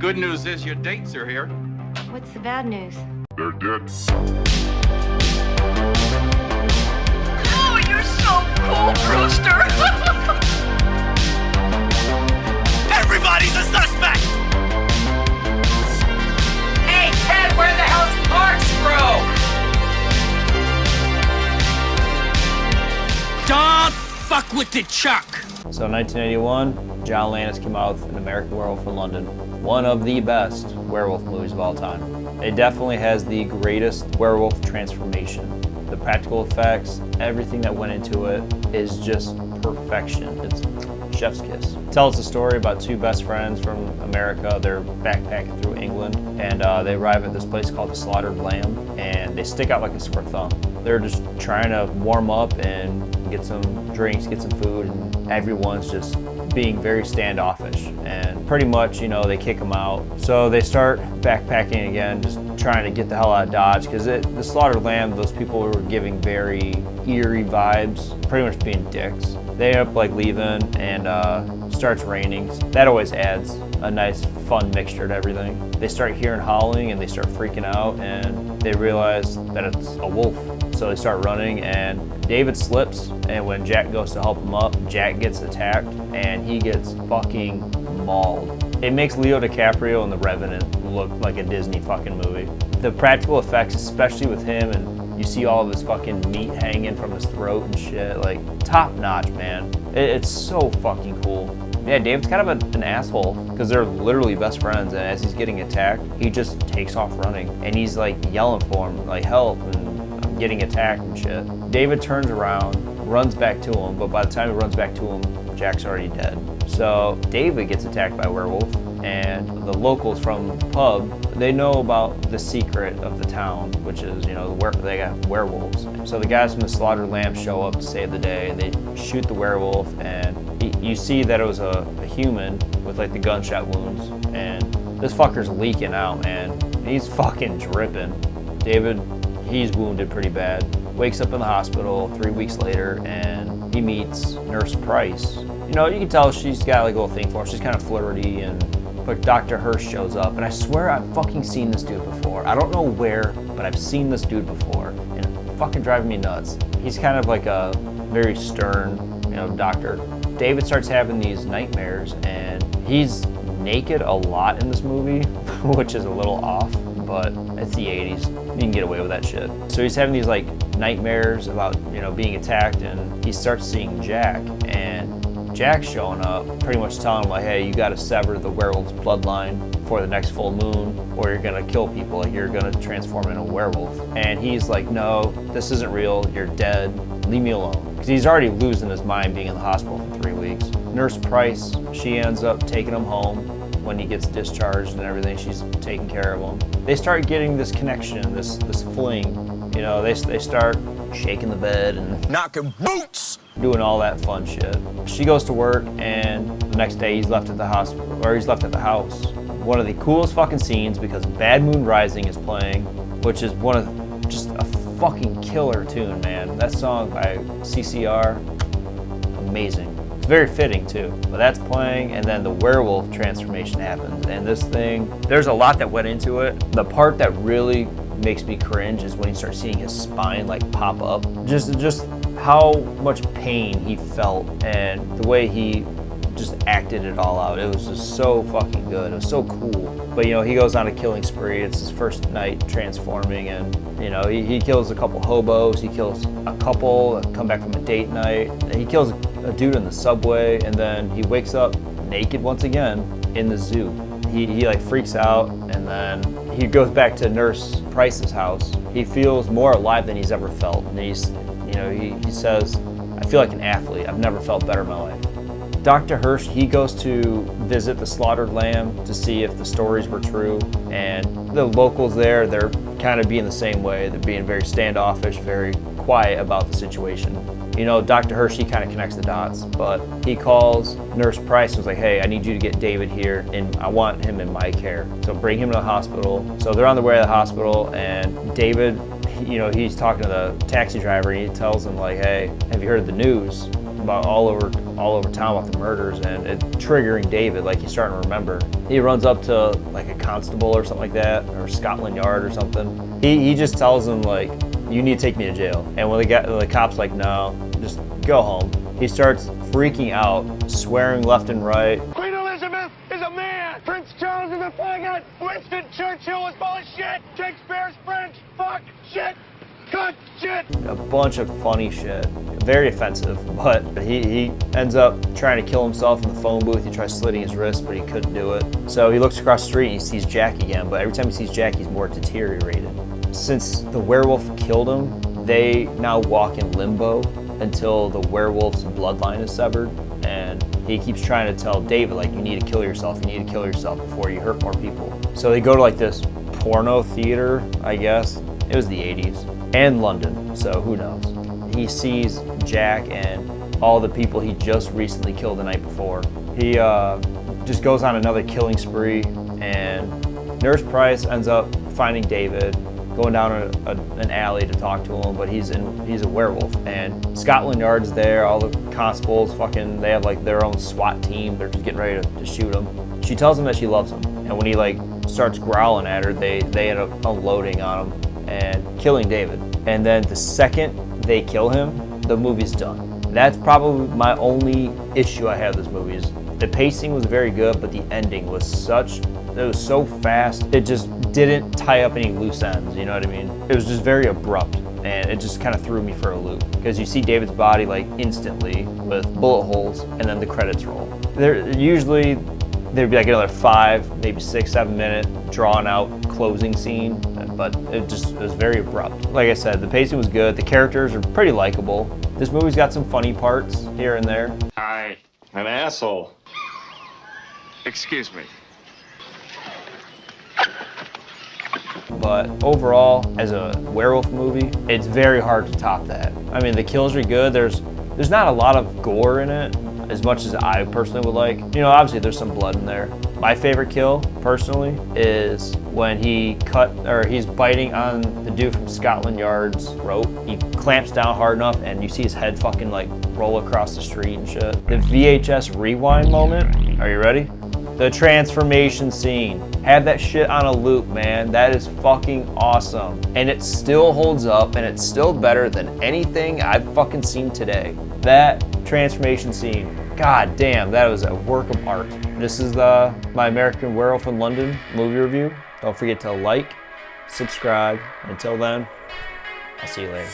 good news is your dates are here. What's the bad news? They're dead. Oh, you're so cool, Brewster! Everybody's a suspect! Hey, Ted, where the hell's Corkscrew? Don't fuck with the Chuck! So in 1981, John Landis came out with An American Werewolf in London. One of the best werewolf movies of all time. It definitely has the greatest werewolf transformation. The practical effects, everything that went into it is just perfection. It's chef's kiss. It tells the story about two best friends from America. They're backpacking through England, and they arrive at this place called the Slaughtered Lamb, and they stick out like a sore thumb. They're just trying to warm up and get some drinks, get some food, and everyone's just being very standoffish. And pretty much, you know, they kick them out. So they start backpacking again, just trying to get the hell out of Dodge, because the Slaughtered Lamb, those people were giving very eerie vibes, pretty much being dicks. They end up like leaving, and starts raining. That always adds a nice fun mixture to everything. They start hearing howling and they start freaking out, and they realize that it's a wolf. So they start running, and David slips, and when Jack goes to help him up, Jack gets attacked and he gets fucking mauled. It makes Leo DiCaprio in The Revenant look like a Disney fucking movie. The practical effects, especially with him, and you see all of his fucking meat hanging from his throat and shit, like top notch, man. It's so fucking cool. Yeah, David's kind of an asshole because they're literally best friends, and as he's getting attacked, he just takes off running, and he's like yelling for him, like help, and I'm getting attacked and shit. David turns around, runs back to him, but by the time he runs back to him, Jack's already dead. So David gets attacked by a werewolf, and the locals from the pub, they know about the secret of the town, which is, you know, they got werewolves. So the guys from the Slaughtered Lamb show up to save the day. They shoot the werewolf, and you see that it was a human with like the gunshot wounds, and this fucker's leaking out, man. He's fucking dripping. David, he's wounded pretty bad. Wakes up in the hospital 3 weeks later, and he meets Nurse Price. You know, you can tell she's got like a little thing for him. She's kind of flirty, but Dr. Hirsch shows up, and I swear I've fucking seen this dude before. I don't know where, but I've seen this dude before, and it's fucking driving me nuts. He's kind of like a very stern, you know, doctor. David starts having these nightmares, and he's naked a lot in this movie, which is a little off, but it's the 80s. You can get away with that shit. So he's having these like nightmares about, you know, being attacked, and he starts seeing Jack, and Jack's showing up, pretty much telling him like, hey, you gotta sever the werewolf's bloodline for the next full moon, or you're gonna kill people, like you're gonna transform into a werewolf. And he's like, no, this isn't real, you're dead, leave me alone. Because he's already losing his mind being in the hospital for 3 weeks. Nurse Price, she ends up taking him home when he gets discharged and everything. She's taking care of him. They start getting this connection, this fling. You know, they start shaking the bed and Knocking boots! doing all that fun shit. She goes to work, and the next day he's left at the hospital, or he's left at the house. One of the coolest fucking scenes, because Bad Moon Rising is playing, which is one of just a fucking killer tune, man. That song by CCR, amazing. It's very fitting too. But that's playing, and then the werewolf transformation happens, and this thing, there's a lot that went into it. The part that really makes me cringe is when you start seeing his spine like pop up. Just how much pain he felt, and the way he just acted it all out. It was just so fucking good. It was so cool. But you know, he goes on a killing spree. It's his first night transforming, and you know, he kills a couple hobos. He kills a couple that come back from a date night. And he kills a dude in the subway, and then he wakes up naked once again in the zoo. He like freaks out, and then he goes back to Nurse Price's house. He feels more alive than he's ever felt, and he says, I feel like an athlete. I've never felt better in my life. Dr. Hirsch, he goes to visit the Slaughtered Lamb to see if the stories were true, and the locals there, they're kind of being the same way. They're being very standoffish, very quiet about the situation. You know, Dr. Hirsch, he kind of connects the dots, but he calls Nurse Price and was like, hey, I need you to get David here, and I want him in my care. So bring him to the hospital. So they're on their way to the hospital, and David, you know, he's talking to the taxi driver, and he tells him like, hey, have you heard the news about all over all over town about the murders and it triggering David, like he's starting to remember. He runs up to like a constable or something like that, or Scotland Yard or something. He just tells him like, you need to take me to jail. And when the cop's like, no, just go home. He starts freaking out, swearing left and right. Queen Elizabeth is a man! Prince Charles is a faggot! Winston Churchill is full of shit! Shakespeare's French! Fuck! Shit! Cunt! Shit! A bunch of funny shit. Very offensive, but he ends up trying to kill himself in the phone booth. He tries slitting his wrist, but he couldn't do it. So he looks across the street and he sees Jack again, but every time he sees Jack, he's more deteriorated. Since the werewolf killed him, they now walk in limbo until the werewolf's bloodline is severed, and he keeps trying to tell David, like, you need to kill yourself before you hurt more people. So they go to like this porno theater, I guess. It was the 80s, and London, so who knows. He sees Jack and all the people he just recently killed the night before. He just goes on another killing spree, and Nurse Price ends up finding David, going down an alley to talk to him, but he's a werewolf. And Scotland Yard's there, all the constables they have like their own SWAT team. They're just getting ready to shoot him. She tells him that she loves him, and when he like starts growling at her, they end up unloading on him and killing David. And then the second they kill him, the movie's done. That's probably my only issue I have with this movie is the pacing was very good, but the ending was it was so fast, it just didn't tie up any loose ends, you know what I mean? It was just very abrupt, and it just kind of threw me for a loop. Because you see David's body like instantly with bullet holes, and then the credits roll. Usually there'd be like another 5, maybe 6, 7 minute drawn out closing scene, but it was very abrupt. Like I said, the pacing was good, the characters are pretty likable. This movie's got some funny parts here and there. Hi. An asshole. Excuse me. But overall, as a werewolf movie, it's very hard to top that. I mean, the kills are good. There's not a lot of gore in it, as much as I personally would like. You know, obviously there's some blood in there. My favorite kill, personally, is when he's biting on the dude from Scotland Yard's throat. He clamps down hard enough and you see his head fucking like roll across the street and shit. The VHS rewind moment, are you ready? The transformation scene. Have that shit on a loop, man. That is fucking awesome. And it still holds up, and it's still better than anything I've fucking seen today. That transformation scene, god damn, that was a work of art. This is my American Werewolf in London movie review. Don't forget to like, subscribe. Until then, I'll see you later.